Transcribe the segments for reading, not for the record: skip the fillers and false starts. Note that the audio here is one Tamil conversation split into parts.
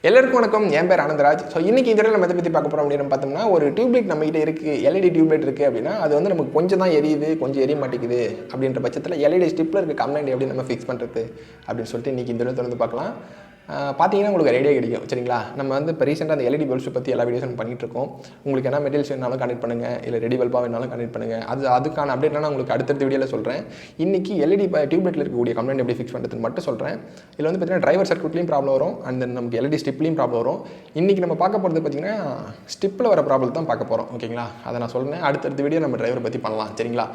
எல்லாருக்கும் வணக்கம். என் பேர் Anandraj. ஸோ இன்றைக்கி இதில் நம்ம எதை பற்றி பார்க்க போகிறோம் அப்படின்னு பார்த்தோம்னா, ஒரு டியூப்லைட் நம்மகிட்ட இருக்குது, எல்இடி டியூப்லைட் இருக்குது அப்படின்னா அது வந்து நமக்கு கொஞ்சம் தான் எரியுது, கொஞ்சம் எரிய மாட்டேங்குது அப்படின்ற பட்சத்தில் எல்இடி ஸ்டிப்பில் இருக்க கம்ப்ளைண்ட் எப்படி நம்ம ஃபிக்ஸ் பண்ணுறது அப்படின்னு சொல்லிட்டு இன்றைக்கி இந்த தொடர்ந்து பார்க்கலாம். பார்த்தீங்கன்னா உங்களுக்கு ஒரு ஐடியா கிடைக்கும். சரிங்களா? நம்ம வந்து இப்போ ரீசெண்டாக அந்த எல்இடி பல்ப்ஸ் பற்றி எல்லா வீடியோஸும் பண்ணிகிட்டு இருக்கோம். உங்களுக்கு என்ன மெட்டீரியல்ஸ் வேணாலும் கனெக்ட் பண்ணுங்கள், இல்லை ரெடி பல்பாக வேணாலும் கனெக்ட் பண்ணுங்கள். அதுக்கான அப்டேட் நான் உங்களுக்கு அடுத்தடுத்த வீடியோவில் சொல்கிறேன். இன்றைக்கி எல்இடி டியூப்லைட்டில் இருக்கக்கூடிய கம்ப்ளைண்ட் எப்படி ஃபிக்ஸ் பண்ணுறதுன்னு மட்டும் சொல்கிறேன். இதில் வந்து பார்த்தீங்கன்னா டிரைவர் சர்க்யூட்லேயும் ப்ராப்ளம் வரும், அண்ட் தென் நமக்கு எல்இடி ஸ்டிப்லேயும் ப்ராப்ளம் வரும். இன்றைக்கி நம்ம பார்க்க போகிறது பார்த்தீங்கன்னா ஸ்டிப்பில் வர ப்ராப்ளம் தான் பார்க்க போகிறோம். ஓகேங்களா? அதை நான் சொல்கிறேன். அடுத்தடுத்த வீடியோ நம்ம டிரைவர் பற்றி பண்ணலாம். சரிங்களா?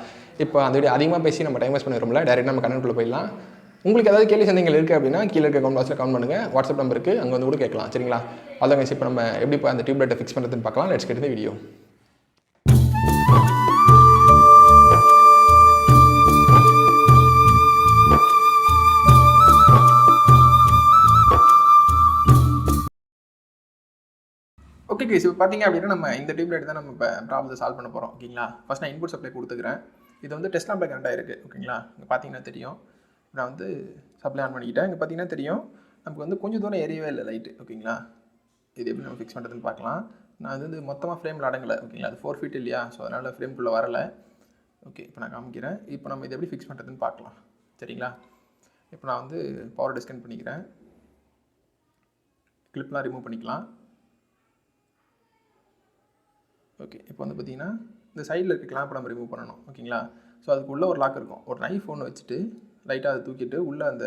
இப்போ அந்த வீடியோ அதிகமாக பேசி நம்ம டைம் வேஸ்ட் பண்ணிடுறோம்ல, டேரெக்டாக நம்ம கனெக்ட்டுக்குள்ளே போயிடலாம். உங்களுக்கு ஏதாவது கேள்வி சந்தேகங்கள் இருக்குது அப்படின்னா கீழே இருக்க கமெண்ட் பாக்ஸில் கமெண்ட் பண்ணுங்கள். வாட்ஸ்அப் நம்பர் இருக்குது, அங்கே வந்து கூட கேட்கலாம். சரிங்களா? அதான் இப்போ நம்ம எப்படி அந்த டியூப்லைட்டை ஃபிக்ஸ் பண்ணுறதுன்னு பார்க்கலாம். Let's get the video. Okay guys, இப்போ பார்த்தீங்க அப்படின்னா நம்ம இந்த டியூப்லைட் தான் நம்ம இப்போ ப்ராப்ளத்தை சால்வ் பண்ண போகிறோம். ஓகேங்களா? ஃபஸ்ட் நான் இன்புட் சப்ளை கொடுத்துக்கிறேன். இது வந்து டெஸ்ட் லாம்பில் கனெக்ட் ஆகிருக்கு. ஓகேங்களா? இங்கே பார்த்தீங்கன்னா தெரியும். நான் வந்து சப்ளை ஆன் பண்ணிக்கிட்டேன். இங்கே பார்த்தீங்கன்னா தெரியும் நமக்கு வந்து கொஞ்சம் தூரம் எரியவே இல்லை லைட்டு. ஓகேங்களா? இது எப்படி நம்ம ஃபிக்ஸ் பண்ணுறதுன்னு பார்க்கலாம். நான் அது வந்து மொத்தமாக ஃப்ரேமில் அடங்கலை. ஓகேங்களா? அது 4 feet இல்லையா? ஸோ அதனால் ஃப்ரேம்குள்ளே வரலை. ஓகே, இப்போ நான் காமிக்கிறேன். இப்போ நம்ம இதை எப்படி ஃபிக்ஸ் பண்ணுறதுன்னு பார்க்கலாம். சரிங்களா? இப்போ நான் வந்து பவர் டிஸ்கனெக்ட் பண்ணிக்கிறேன். கிளிப்லாம் ரிமூவ் பண்ணிக்கலாம். ஓகே, இப்போ வந்து பார்த்தீங்கன்னா இந்த சைடில் இருக்க கிளாம்பை நம்ம ரிமூவ் பண்ணணும். ஓகேங்களா? ஸோ அதுக்குள்ளே ஒரு லாக் இருக்கும். ஒரு நைஃப் ஒன்று வச்சுட்டு லைட்டாக அதை தூக்கிட்டு உள்ளே அந்த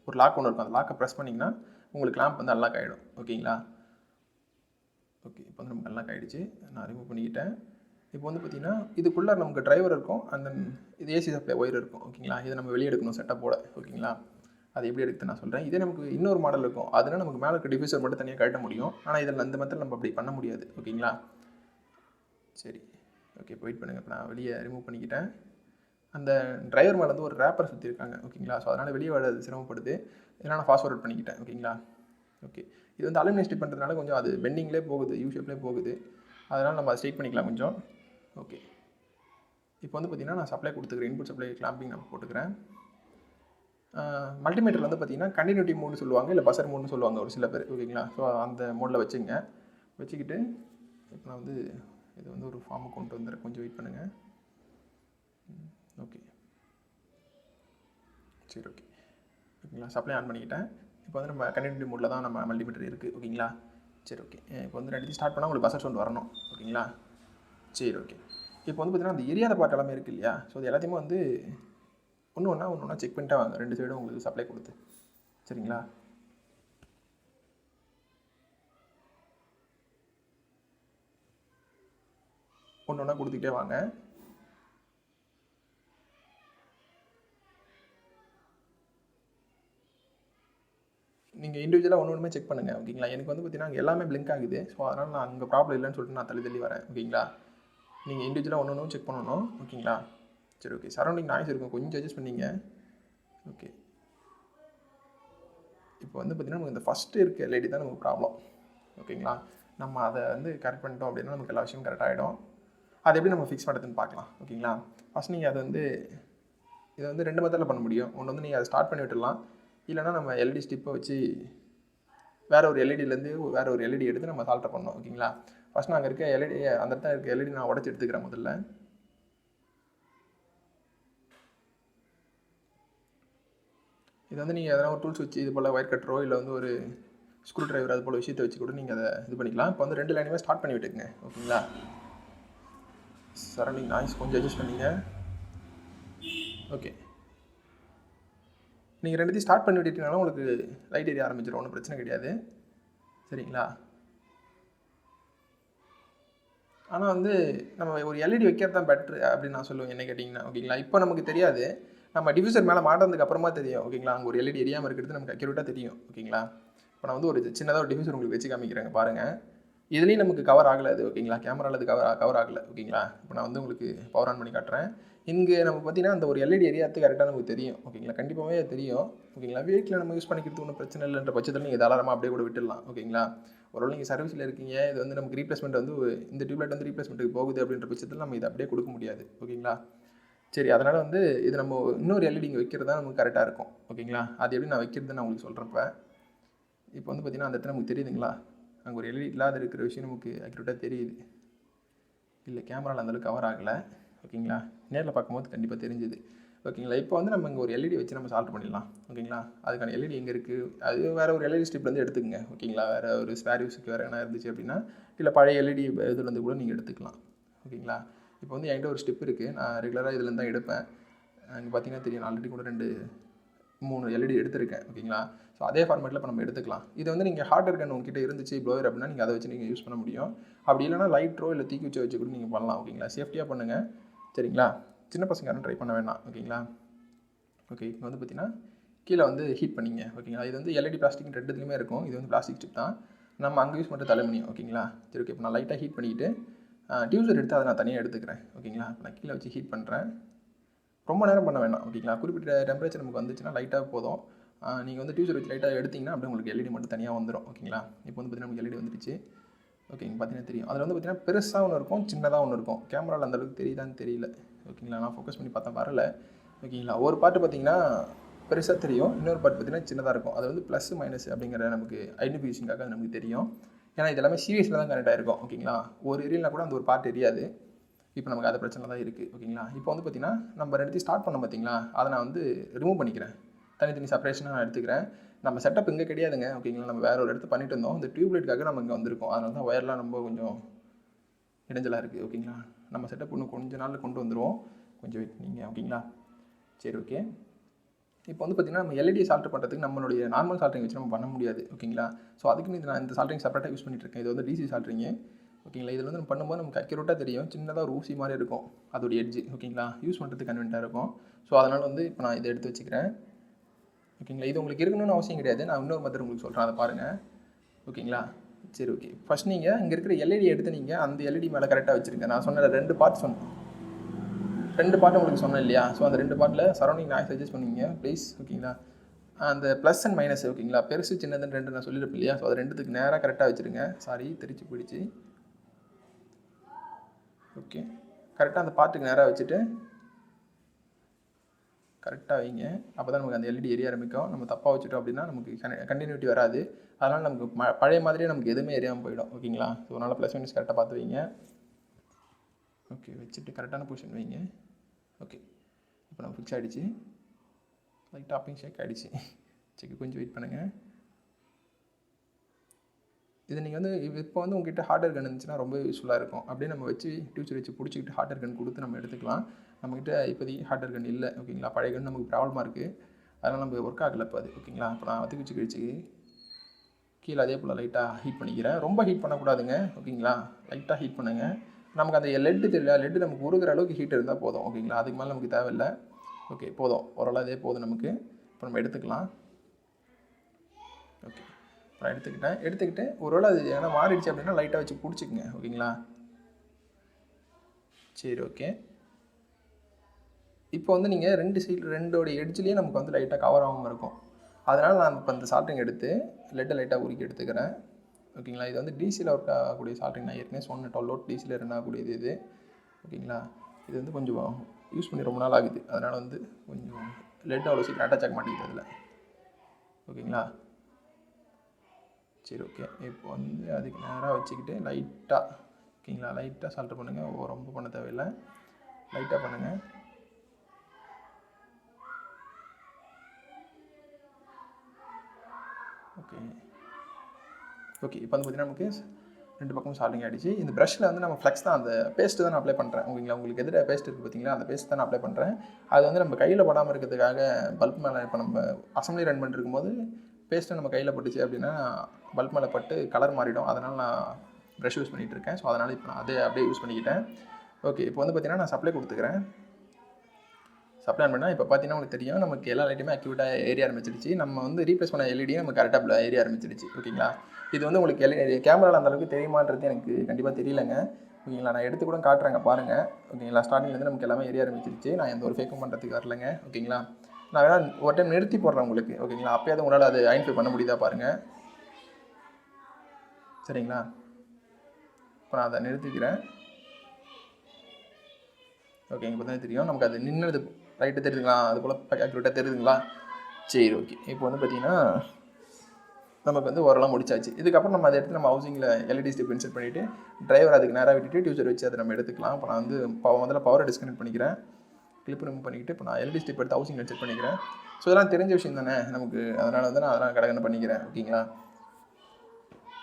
ஒரு லாக் ஒன்று இருக்கும். அந்த லாக்கை ப்ரெஸ் பண்ணிங்கன்னா உங்களுக்கு கிளாம்ப் வந்து அன்லாக் ஆகிடும். ஓகேங்களா? ஓகே, இப்போ வந்து நமக்கு அன்லாக் ஆகிடுச்சு. நான் ரிமூவ் பண்ணிக்கிட்டேன். இப்போ வந்து பார்த்திங்கன்னா இதுக்குள்ளே நமக்கு டிரைவர் இருக்கும், அந்த இது ஏசி சப்ளை ஒயர் இருக்கும். ஓகேங்களா? இதை நம்ம வெளியே எடுக்கணும் செட்டப்போட. ஓகேங்களா? அது எப்படி எடுத்து நான் சொல்கிறேன். இதே நமக்கு இன்னொரு மாடல் இருக்கும். அதனால் நமக்கு மேலே இருக்க டிஃப்யூசர் மட்டும் தனியாக கழட்ட முடியும். ஆனால் இதில் அந்த மெத்தட் நம்ம அப்படி பண்ண முடியாது. ஓகேங்களா? சரி, ஓகே, இப்போ வெயிட் பண்ணுங்கள். இப்போ நான் வெளியே ரிமூவ் பண்ணிக்கிட்டேன். அந்த டிரைவர் மேலே வந்து ஒரு ரேப்பர் சுற்றிருக்காங்க. ஓகேங்களா? ஸோ அதனால் வெளியே வர சிரமப்படுது. இதனால் நான் ஃபாஸ்ட் ஃபார்வர்ட் பண்ணிக்கிட்டேன். ஓகேங்களா? ஓகே, இது வந்து அலுமினியம் ஸ்டிப் பண்ணுறதுனால கொஞ்சம் அது பெண்டிங்லேயே போகுது, யூ ஷேப்லேயே போகுது. அதனால் நம்ம அதை ஸ்ட்ரைட் பண்ணிக்கலாம் கொஞ்சம். ஓகே, இப்போ வந்து பார்த்திங்கன்னா நான் சப்ளை கொடுத்துக்கிறேன். இன்புட் சப்ளை கிளாம்பிங் நான் போட்டுக்கிறேன். மல்டிமீட்டர் வந்து பார்த்திங்கன்னா கண்டினியூட்டி மோட்னு சொல்லுவாங்க, இல்லை பசர் மோட்னு சொல்லுவாங்க ஒரு சில பேர். ஓகேங்களா? ஸோ அந்த மோடில் வச்சுக்கிட்டு இப்போ நான் வந்து இது வந்து ஒரு ஃபார்முக்கு கொண்டு வந்துடுறேன். கொஞ்சம் வெயிட் பண்ணுங்கள். ஓகே, சரி, ஓகே, ஓகேங்களா? சப்ளை ஆன் பண்ணிக்கிட்டேன். இப்போ வந்து நம்ம கண்டினியூட்டி மோடில் தான் நம்ம மல்டிமீட்டர் இருக்குது. ஓகேங்களா? சரி, ஓகே, இப்போ வந்து ரெண்டு ஸ்டார்ட் பண்ணால் உங்களுக்கு பசர் சவுண்ட் வரணும். ஓகேங்களா? சரி, ஓகே, இப்போ வந்து பார்த்திங்கன்னா அந்த எரியாத பார்ட் எல்லாமே இருக்குது இல்லையா? ஸோ அது எல்லாத்தையுமே வந்து ஒன்று ஒன்றா செக் பண்ணிட்டே வாங்க. ரெண்டு சைடும் உங்களுக்கு சப்ளை கொடுத்து. சரிங்களா? ஒன்று ஒன்றா கொடுத்துக்கிட்டே வாங்க. நீங்கள் இண்டிவிஜுவலாக ஒன்றுமே செக் பண்ணுங்கள். ஓகேங்களா? எனக்கு வந்து பார்த்தீங்கன்னா அங்கே எல்லாமே பிளிங்க் ஆகுது. ஸோ அதனால் நான் அங்கே ப்ராப்ளம் இல்லைன்னு சொல்லிட்டு நான் தள்ளி வரேன். ஓகேங்களா? நீங்கள் இண்டிவிஜுவலாக ஒன்று செக் பண்ணணும். ஓகேங்களா? சரி, ஓகே, சரௌண்டிங் நாய்ஸ் இருக்கும், கொஞ்சம் அட்ஜஸ்ட் பண்ணிங்க. ஓகே, இப்போ வந்து பார்த்திங்கன்னா நமக்கு இந்த ஃபஸ்ட்டு இருக்க எல்இடி தான் நமக்கு ப்ராப்ளம். ஓகேங்களா? நம்ம அதை வந்து கரெக்ட் பண்ணிட்டோம் அப்படின்னா நமக்கு எல்லா விஷயமும் கரெக்ட் ஆகிடும். அதை எப்படி நம்ம ஃபிக்ஸ் பண்ணுறதுன்னு பார்க்கலாம். ஓகேங்களா? ஃபஸ்ட் நீங்கள் அதை வந்து இதை வந்து 2 மெத்தடில் பண்ண முடியும். ஒன்று வந்து நீங்கள் அதை ஸ்டார்ட் பண்ணி விட்டுடலாம், இல்லைனா நம்ம எல்இடி ஸ்டிப்பை வச்சு வேறு ஒரு எல்இடிலேருந்து வேறு ஒரு எல்இடி எடுத்து நம்ம சால்வ் பண்ணணும். ஓகேங்களா? ஃபஸ்ட் நான் அங்கே இருக்க எல்இடி, அந்த இடத்துல இருக்க எல்இடி நான் உடச்சி எடுத்துக்கிறேன் முதல்ல. இது வந்து நீங்கள் எதனா ஒரு டூல்ஸ் வச்சு இது போல் ஒயர் கட்டரோ இல்லை வந்து ஒரு ஸ்க்ரூ டிரைவர் அது போல் விஷயத்தை வச்சு கூட நீங்கள் அதை இது பண்ணிக்கலாம். இப்போ வந்து 2 லைனுமே ஸ்டார்ட் பண்ணி விட்டுக்குங்க. ஓகேங்களா? சரௌண்டிங் நாய்ஸ் கொஞ்சம் அட்ஜஸ்ட் பண்ணிங்க. ஓகே, நீங்கள் 2த்தையும் ஸ்டார்ட் பண்ணி விட்டுட்டீங்கனாலும் உங்களுக்கு லைட் எரிய ஆரம்பிச்சிடும். ஒன்றும் பிரச்சனை கிடையாது. சரிங்களா? ஆனால் வந்து நம்ம ஒரு எல்இடி வைக்கிறது தான் பெட்ரு அப்படின்னு நான் சொல்லுவேன், என்ன கேட்டிங்கன்னா. ஓகேங்களா? இப்போ நமக்கு தெரியாது, நம்ம டிஃப்யூசர் மேலே மாட்டினதுக்கு அப்புறமா தெரியும். ஓகேங்களா? அங்கே ஒரு எல்இடி எரியாமல் இருக்கிறது நமக்கு அக்யூரேட்டாக தெரியும். ஓகேங்களா? இப்போ நான் வந்து ஒரு சின்னதாக ஒரு டிஃப்யூசர் உங்களுக்கு வச்சு காமிக்கிறேங்க பாருங்கள். இதுலேயும் நமக்கு கவர் ஆகலை அது. ஓகேங்களா? கேமராவில் அது கவர் ஆகலை. ஓகேங்களா? இப்போ நான் வந்து உங்களுக்கு பவர் ஆன் பண்ணி காட்டுறேன். இங்கே நம்ம பார்த்திங்கன்னா அந்த ஒரு எல்இடி எரியாத்து கரெக்டாக நமக்கு தெரியும். ஓகேங்களா? கண்டிப்பாகவே தெரியும். ஓகேங்களா? வீட்டில் நம்ம யூஸ் பண்ணிக்கிறது ஒன்றும் பிரச்சனை இல்லைன்ற பட்சத்தில் நீங்கள் தாராளமாக அப்படியே கூட விட்டுடலாம். ஓகேங்களா? ஒருவேளை நீங்கள் சர்வீஸில் இருக்கீங்க, இது வந்து நமக்கு ரீப்ளேஸ்மெண்ட் வந்து இந்த டியூப்லைட் வந்து ரீப்ளேஸ்மெண்ட்டுக்கு போகுது அப்படின்ற பட்சத்தில் நம்ம இதை அப்படியே கொடுக்க முடியாது. ஓகேங்களா? சரி, அதனால் வந்து இது நம்ம இன்னொரு எல்இடி இங்கே வைக்கிறது தான் நமக்கு கரெக்டாக இருக்கும். ஓகேங்களா? அது எப்படி நான் வைக்கிறது நான் உங்களுக்கு சொல்கிறப்ப இப்போ வந்து பார்த்திங்கன்னா அந்த இடத்துல நமக்கு தெரியுதுங்களா, அங்கே ஒரு எல்இடி இல்லாத இருக்கிற விஷயம் நமக்கு அக்யூரேட்டாக தெரியுது. இல்லை கேமராவில் அந்தளவுக்கு கவர் ஆகலை. ஓகேங்களா, நேரில் பார்க்கும்போது கண்டிப்பாக தெரிஞ்சுது. ஓகேங்களா, இப்போ வந்து நம்ம இங்கே ஒரு எல்இடி வச்சு நம்ம சால்வ் பண்ணிடலாம். ஓகேங்களா, அதுக்கான எல்இடி எங்கே இருக்குது, அது வேறு ஒரு எல்இடி ஸ்ட்ரிப்லேருந்து எடுத்துக்கங்க. ஓகேங்களா, வேறு ஒரு ஸ்பேர் யூஸுக்கு வேறு என்ன இருந்துச்சு அப்படின்னா, இல்லை பழைய எல்இடி இதுலேருந்து கூட நீங்கள் எடுத்துக்கலாம். ஓகேங்களா, இப்போ வந்து என்கிட்ட ஒரு ஸ்டிப் இருக்குது, நான் ரெகுலராக இதுலேருந்து தான் எடுப்பேன். இங்கே பார்த்தீங்கன்னா தெரியும், நான் ஆல்ரெடி கூட 3 எல்இடி எடுத்திருக்கேன். ஓகேங்களா, ஸோ அதே ஃபார்மேட்டில் இப்போ நம்ம எடுத்துக்கலாம். இது வந்து நீங்கள் ஹார்டர் கன் உங்ககிட்ட இருந்துச்சு ப்ளோயர் அப்படின்னா நீங்கள் அதை வச்சு நீங்கள் யூஸ் பண்ண முடியும். அப்படி இல்லைனா லைட்ரோ இல்லை தூக்கி வச்சு கூட நீங்கள் பண்ணலாம். ஓகேங்களா, சேஃப்டியாக பண்ணுங்கள். சரிங்களா, சின்ன பசங்க யாரும் ட்ரை பண்ண வேண்டாம். ஓகேங்களா, ஓகே இப்போ வந்து பார்த்தீங்கன்னா கீழே வந்து ஹீட் பண்ணிங்க. ஓகேங்களா, இது வந்து எல்இடி பிளாஸ்டிக் ரெண்டுத்துலையுமே இருக்கும். இது வந்து பிளாஸ்டிக் ஸ்டிப் தான், நம்ம அங்கே யூஸ் பண்ணுற தலைமணி. ஓகேங்களா, சரி ஓகே, இப்போ நான் லைட்டாக ஹீட் பண்ணிவிட்டு டியூசர் எடுத்து அதை நான் தனியாக எடுத்துக்கிறேன். ஓகேங்களா, இப்போ நான் கீழே வச்சு ஹீட் பண்ணுறேன். ரொம்ப நேரம் பண்ண வேண்டாம். ஓகேங்களா, குறிப்பிட்ட டெம்பரேச்சர் நமக்கு வந்துச்சுன்னா லைட்டாக போதும். நீங்கள் வந்து டியூசர் வச்சு லைட்டாக எடுத்திங்கன்னா அப்படியே உங்களுக்கு எல்இடி மட்டும் தனியாக வந்துடும். ஓகேங்களா, இப்போ வந்து பார்த்தீங்கன்னா நமக்கு எல்இடி வந்துடுச்சு. ஓகேங்க, பார்த்தீங்கன்னா தெரியும். அதில் வந்து பார்த்தீங்கன்னா பெருசாக ஒன்று இருக்கும், சின்னதாக ஒன்று இருக்கும். கேமராவில் அந்தளவுக்கு தெரியுதான்னு தெரியல. ஓகேங்களா, நான் ஃபோக்கஸ் பண்ணி பார்த்தா வரல. ஓகேங்களா, ஒரு பார்ட்டு பார்த்தீங்கன்னா பெருசாக தெரியும், இன்னொரு பார்ட் பார்த்தீங்கன்னா சின்னதாக இருக்கும். அது வந்து ப்ளஸ் மைனஸ் அப்படிங்கிற நமக்கு ஐடென்டிஃபிகேஷனுக்காக அது நமக்கு தெரியும். ஏன்னா இது எல்லாமே சீரியஸில் தான் கனெக்ட் ஆகிருக்கும். ஓகேங்களா, ஒரு எரியல்னா கூட அந்த ஒரு பார்ட் தெரியாது. இப்போ நமக்கு அது பிரச்சனை தான் இருக்குது. ஓகேங்களா, இப்போ வந்து பார்த்திங்கன்னா நம்ம எடுத்து ஸ்டார்ட் பண்ண பார்த்தீங்களா, அதை நான் வந்து ரிமூவ் பண்ணிக்கிறேன். தனித்தனி செப்பரேஷனாக நான் எடுத்துக்கிறேன். நம்ம செட்டப் இங்கே கிடையாதுங்க. ஓகேங்களா, நம்ம வேறு ஒரு இடத்து பண்ணிட்டு இருந்தோம். இந்த டியூப்லைட்டுக்காக நம்ம இங்கே வந்திருக்கோம். அதனால தான் ஒயர்லாம் ரொம்ப கொஞ்சம் இடைஞ்சலாக இருக்குது. ஓகேங்களா, நம்ம செட்டப் இன்னும் கொஞ்சம் நாளில் கொண்டு வந்துடுவோம். கொஞ்சம் வெயிட் நீங்கள். ஓகேங்களா, சரி ஓகே. இப்போ வந்து பார்த்திங்கன்னா நம்ம எல்இடி சால்ட் பண்ணுறதுக்கு நம்மளுடைய நார்மல் சால்ட்ரிங் வச்சு நம்ம பண்ண முடியாது. ஓகேங்களா, ஸோ அதுக்குன்னு நான் இந்த சால்ட்ரிங் செப்பரேட்டாக யூஸ் பண்ணிட்டுருக்கேன். இது வந்து டிசி சால்ட்ரிங்கு. ஓகேங்களா, இதில் வந்து நம்ம பண்ணும்போது நமக்கு அக்யூரேட்டாக தெரியும். சின்னதாக ஒரு ஊசி மாதிரி இருக்கும் அதோடைய எட்ஜு. ஓகேங்களா, யூஸ் பண்ணுறதுக்கு கன்வென்ட்டாக இருக்கும். ஸோ அதனால் வந்து இப்போ நான் இதை எடுத்து வச்சுக்கிறேன். ஓகேங்களா, இது உங்களுக்கு இருக்கணும்னு அவசியம் கிடையாது. நான் இன்னொரு மெத்தட் உங்களுக்கு சொல்கிறேன், அதை பாருங்கள். ஓகேங்களா, சரி ஓகே. ஃபஸ்ட் நீங்கள் இங்கே இருக்கிற எல்இடி எடுத்து நீங்கள் அந்த எல்இடி மேலே கரெக்டாக வச்சுருங்க. நான் சொன்ன 2 பார்ட் உங்களுக்கு சொன்னேன் இல்லையா? ஸோ அந்த 2 பார்ட்டில் சரௌண்டிங் நாய்ஸ் அட்ஜஸ்ட் பண்ணிங்க ப்ளீஸ். ஓகேங்களா, அந்த ப்ளஸ் அண்ட் மைனஸ். ஓகேங்களா, பெருசு சின்னதுன்னு 2 நான் சொல்லியிருப்பேன் இல்லையா? ஸோ அது 2த்துக்கு நேராக கரெக்டாக வச்சுருங்க. சாரி, தெரிச்சு போயிடுச்சு. ஓகே, கரெக்டாக அந்த பார்ட்டுக்கு நேராக வச்சுட்டு கரெக்டாக வைங்க. அப்போ தான் நமக்கு அந்த எல்இடி எரிய ஆரம்பிக்கும். நம்ம தப்பாக வச்சுட்டோம் அப்படின்னா நமக்கு கண்டினியூட்டி வராது. அதனால் நமக்கு பழைய மாதிரியே நமக்கு எதுவுமே எரியாமல் போயிடும். ஓகேங்களா, ஸோ அதனால் ப்ளஸ் மைனஸ் கரெக்டாக பார்த்து வைங்க. ஓகே, வச்சுட்டு கரெக்டான பொசிஷன் வைங்க. ஓகே, இப்போ நம்ம ஃபிக்ஸ் ஆகிடுச்சு. லைட் டாப்பிங் ஷேக் ஆகிடுச்சு. சரி, கொஞ்சம் வெயிட் பண்ணுங்கள். இது நீங்கள் வந்து இப்போ வந்து உங்கள்கிட்ட ஹார்டர் கன் இருந்துச்சுன்னா ரொம்ப யூஸ்ஃபுல்லாக இருக்கும். அப்படியே நம்ம வச்சு டியூச்சர் வச்சு பிடிச்சிக்கிட்டு ஹார்டர் கன் கொடுத்து நம்ம எடுத்துக்கலாம். நம்மக்கிட்ட இப்போதைக்கு ஹார்டர் கன் இல்லை. ஓகேங்களா, பழைய கன் நமக்கு ப்ராப்ளமாக இருக்குது. அதனால் நம்ம ஒர்க் ஆகலை இப்போ அது. ஓகேங்களா, இப்போ நான் அதுக்கு வச்சு கழிச்சு கீழே அதே போல் லைட்டாக ஹீட் பண்ணிக்கிறேன். ரொம்ப ஹீட் பண்ணக்கூடாதுங்க. ஓகேங்களா, லைட்டாக ஹீட் பண்ணுங்கள். நமக்கு அந்த லெட்டு தெரியல, லெட்டு நமக்கு உருகிற அளவுக்கு ஹீட் இருந்தால் போதும். ஓகேங்களா, அதுக்கு மேலே நமக்கு தேவையில்லை. ஓகே, போதும், ஓரளவு அதே போதும் நமக்கு. இப்போ நம்ம எடுத்துக்கலாம். ஓகே, நான் எடுத்துக்கிட்டு ஒருவேளை அது ஏன்னா மாறிடுச்சு அப்படின்னா லைட்டாக வச்சு பிடிச்சிக்குங்க. ஓகேங்களா, சரி ஓகே. இப்போ வந்து நீங்கள் 2 சைடு 2 எட்ஜ்லேயே நமக்கு வந்து லைட்டாக கவர் ஆகாமல் இருக்கும். அதனால் நான் இப்போ அந்த சால்ட்ரிங் எடுத்து லெட்டை லைட்டாக உருக்கி எடுத்துக்கிறேன். ஓகேங்களா, இது வந்து டிசியில் ஒர்க் ஆகக்கூடிய சால்ட்ரிங். நான் ஏற்கனவே சொன்னேன் 12 வோல்ட் டிசியில் ரன் ஆகக்கூடியது இது. ஓகேங்களா, இது வந்து கொஞ்சம் யூஸ் பண்ணி ரொம்ப நாள் ஆகுது. அதனால் வந்து கொஞ்சம் லெட் அவ்வளோ சீக்கிரம் அட்டாச் ஆக மாட்டேங்குது அதில். ஓகேங்களா, சரி ஓகே. இப்போ வந்து அதுக்கு நேராக வச்சுக்கிட்டு லைட்டாக. ஓகேங்களா, லைட்டாக சால்ட்ரு பண்ணுங்கள். ரொம்ப பண்ண தேவையில்லை, லைட்டாக பண்ணுங்கள். ஓகே ஓகே, இப்போ வந்து பார்த்திங்கன்னா நமக்கு 2 பக்கமும் சால்டிங் ஆகிடுச்சு. இந்த ப்ரஷில் வந்து நம்ம ஃப்ளெக்ஸ் தான், அந்த பேஸ்ட்டு தான் நான் அப்ளை பண்ணுறேன். ஓகேங்களா, உங்களுக்கு எதிர பேஸ்ட் இருக்குது பார்த்தீங்களா, அந்த பேஸ்ட் தான் நான் அப்ளை பண்ணுறேன். அது வந்து நம்ம கையில் படாமல் இருக்கிறதுக்காக பல்ப் மேலே இப்போ நம்ம அசம்பிளி ரன் பண்ணிருக்கும் போது பேஸ்ட்டை நம்ம கையில் பட்டுச்சு அப்படின்னா பல்ப் மேலே பட்டு கலர் மாறிடும். அதனால் நான் ப்ரஷ் யூஸ் பண்ணிகிட்டு இருக்கேன். ஸோ அதனால் இப்போ நான் அப்படியே யூஸ் பண்ணிக்கிட்டேன். ஓகே, இப்போ வந்து பார்த்திங்கன்னா நான் சப்ளை கொடுத்துக்கிறேன். சப்ளை பண்ணால் இப்போ பார்த்தீங்கன்னா உங்களுக்கு தெரியும், நமக்கு எல்லா லைட்டுமே அக்யூரேட்டாக ஏரிய ஆரம்பிச்சிடுச்சு. நம்ம வந்து ரீப்ளேஸ் பண்ண எல்இடியும் நமக்கு கரெக்டாக ஏரிய ஆரம்பிச்சிடுச்சு. ஓகேங்களா, இது வந்து உங்களுக்கு கேமராவில் அந்தளவுக்கு தெரியுமான்றது எனக்கு கண்டிப்பாக தெரியலைங்க. ஓகேங்களா, நான் எடுத்து கூட காட்டுறேங்க பாருங்கள். ஓகேங்களா, ஸ்டார்டிங்லேருந்து நமக்கு எல்லாமே ஏரிய ஆரம்பிச்சிடுச்சு. நான் எந்த ஒரு ஃபேக்கும் பண்ணுறதுக்கு வரலைங்க. ஓகேங்களா, நான் வேணால் ஒரு டைம் நிறுத்தி போடுறேன் உங்களுக்கு. ஓகேங்களா, அப்போயாவது உங்களால் அது ஐடென்டிஃபை பண்ண முடியுதா பாருங்கள். சரிங்களா, இப்போ நான் அதை நிறுத்திக்கிறேன். ஓகே, இப்போ தான் தெரியும் நமக்கு அது நின்றுது ரைட்டு தெரியுதுங்களா, அது போல் அக்யூரேட்டாக தெரியுதுங்களா. சரி ஓகே, இப்போ வந்து பார்த்திங்கன்னா நமக்கு வந்து ஓரளவு முடிச்சாச்சு. இதுக்கப்புறம் நம்ம அதை எடுத்து நம்ம ஹவுசிங்கில் எல்இடி ஸ்ட்ரிப் இன்செர்ட் பண்ணிவிட்டு டிரைவர் அதுக்கு நேராக விட்டுட்டு டியூசர் வச்சு அதை நம்ம எடுத்துக்கலாம். இப்போ நான் வந்து முதல்ல பவரை டிஸ்கனெக்ட் பண்ணிக்கிறேன், கிளிப் ரிமூவ் பண்ணிக்கிட்டு இப்போ நான் எல்இடி ஸ்ட்ரிப் எடுத்து ஹவுசிங்கில் செட் பண்ணிக்கிறேன். ஸோ இதெல்லாம் தெரிஞ்ச விஷயம் தானே நமக்கு, அதனால் வந்து நான் அதெல்லாம் கடகடன்னு பண்ணிக்கிறேன். ஓகேங்களா,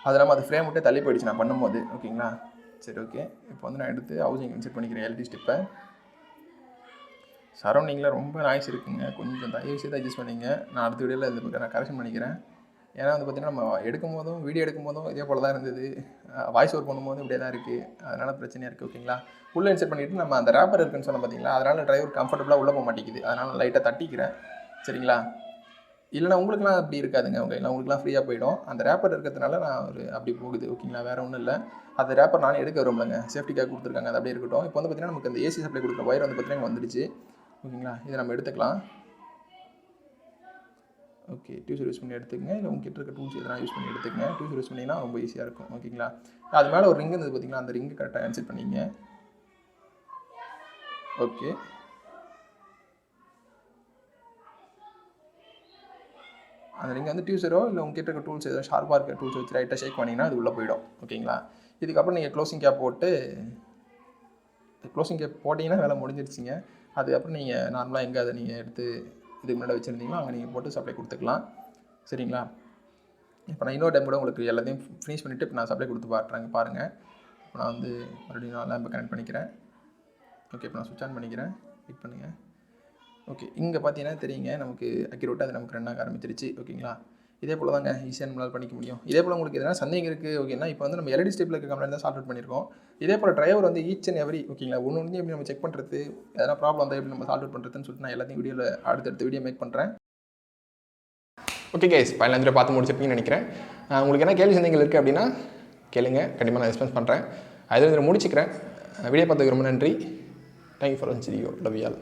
அது இல்லாமல் அது ஃப்ரேம் விட்டு தள்ளி போயிடுச்சு நான் பண்ணும்போது. ஓகேங்களா, சரி ஓகே. இப்போ வந்து நான் எடுத்து ஹவுசிங் இன்செர்ட் பண்ணிக்கிறேன் எல்இடி ஸ்ட்ரிப்பை. சரௌண்டிங்கில் ரொம்ப நாய்ஸ் இருக்குங்க, கொஞ்சம் தயவு செய்து அட்ஜஸ்ட் பண்ணிங்க. நான் அடுத்த வீடியோவில் இது நான் கரெக்ஷன் பண்ணிக்கிறேன். ஏன்னா வந்து பார்த்திங்கன்னா நம்ம எடுக்கும் போதும் வீடியோ எடுக்கும் போதும் இதே போல் தான் இருந்தது, வாய்ஸ் ஓவர் பண்ணும்போதும் இப்படியே தான் இருக்குது, அதனால் பிரச்சனையாக இருக்குது. ஓகேங்களா, உள்ளே இன்செர்ட் பண்ணிவிட்டு நம்ம அந்த ரேப்பர் இருக்குன்னு சொன்ன பார்த்தீங்களா, அதனால் டிரைவர் கம்ஃபர்டபுளாக உள்ளே போக மாட்டேங்குது, அதனால் லைட்டாக தட்டிக்கிறேன். சரிங்களா, இல்லைனா உங்களுக்குலாம் அப்படி இருக்காதுங்க, உங்களுக்குலாம் ஃப்ரீயாக போயிடும். அந்த ரேப்பர் இருக்கிறதுனால நான் ஒரு அப்படி போகுது. ஓகேங்களா, வேறு ஒன்றும் இல்லை. அந்த ரேப்பர் நானே எடுக்க வரும்லங்க, சேஃப்டிக்காக கொடுத்துருக்காங்க, அது அப்படியே இருக்கட்டும். இப்போ வந்து பார்த்திங்கன்னா நமக்கு அந்த ஏசி சப்ளை கொடுக்குற ஒயர் வந்து பார்த்திங்கன்னா வந்துடுச்சு. ஓகேங்களா, இதை நம்ம எடுத்துக்கலாம். ஓகே, டியூசர் யூஸ் பண்ணி எடுத்துக்கங்க, இல்லை உங்ககிட்ட இருக்க டூல்ஸ் எதனா யூஸ் பண்ணி எடுத்துக்கங்க. டியூசர் யூஸ் பண்ணிங்கன்னா ரொம்ப ஈஸியாக இருக்கும். ஓகேங்களா, அது மேலே ஒரு ரிங்கு இருந்தது பார்த்தீங்களா, அந்த ரிங்கு கரெக்டாக இன்செர்ட் பண்ணிங்க. ஓகே, அந்த ரிங் வந்து டியூசரோ இல்லை உங்ககிட்ட இருக்க டூல்ஸ் ஏதோ ஷார்ப்பாக இருக்க டூல்ஸ் வச்சு ரைட்டாக ஷேக் பண்ணிங்கன்னா அது உள்ளே போயிடும். ஓகேங்களா, இதுக்கப்புறம் நீங்கள் க்ளோசிங் கேப் போட்டு க்ளோசிங் கேப் போட்டிங்கன்னா வேலை முடிஞ்சிருச்சிங்க. அதுக்கப்புறம் நீங்கள் நார்மலாக எங்கே அதை நீங்கள் எடுத்து இதுக்கு முன்னாடி வச்சுருந்தீங்களோ அங்கே நீங்கள் போட்டு சப்ளை கொடுத்துக்கலாம். சரிங்களா, இப்போ நான் இன்னொரு டைம் கூட உங்களுக்கு எல்லாத்தையும் ஃபினிஷ் பண்ணிவிட்டு இப்போ நான் சப்ளை கொடுத்து பாருங்கள். இப்போ நான் வந்து மறுபடியும் நான் லேம்பை கனெக்ட் பண்ணிக்கிறேன். ஓகே, இப்போ நான் சுவிட்ச் ஆன் பண்ணிக்கிறேன், வெயிட் பண்ணுங்கள். ஓகே, இங்கே பார்த்தீங்கன்னா தெரியுங்க நமக்கு அக்யூரேட்டாக அது நமக்கு ரன் ஆக ஆரம்பிச்சிருச்சு. ஓகேங்களா, இதே போல் தாங்க ஈஸியாக நம்மளால் பண்ணிக்க முடியும். இதே போல் உங்களுக்கு எதனா சந்தேகம் இருக்குது ஓகேன்னா, இப்போ வந்து நம்ம எல்இடி ஸ்ட்ரிப்பில் இருக்க கம்ப்ளைண்ட் தான் சால்வ் அவுட் பண்ணியிருக்கோம். இதே போல் டிரைவர் வந்து ஈச் அண்ட் எவரி ஓகேங்களா ஒன்று எப்படி நம்ம செக் பண்ணுறது, எதனா ப்ராப்ளம் வந்தால் எப்படி நம்ம சால்வ் அவுட் பண்ணுறதுன்னு சொல்லிட்டு நான் எல்லாத்தையும் வீடியோவில் அடுத்தடுத்த வீடியோ மேக் பண்ணுறேன். ஓகே கைஸ், பதினஞ்சு ரூபா பார்த்து முடிச்சிருப்பீங்கன்னு நினைக்கிறேன். உங்களுக்கு என்ன கேள்வி சந்தேகங்கள் இருக்குது அப்படின்னா கேளுங்க, கண்டிப்பாக நான் ரெஸ்பான்ஸ் பண்ணுறேன். அதில் முடிச்சுக்கிறேன். வீடியோ பார்த்ததுக்கு ரொம்ப நன்றி. தேங்க்யூ ஃபார் வாட்சிங். Love you all.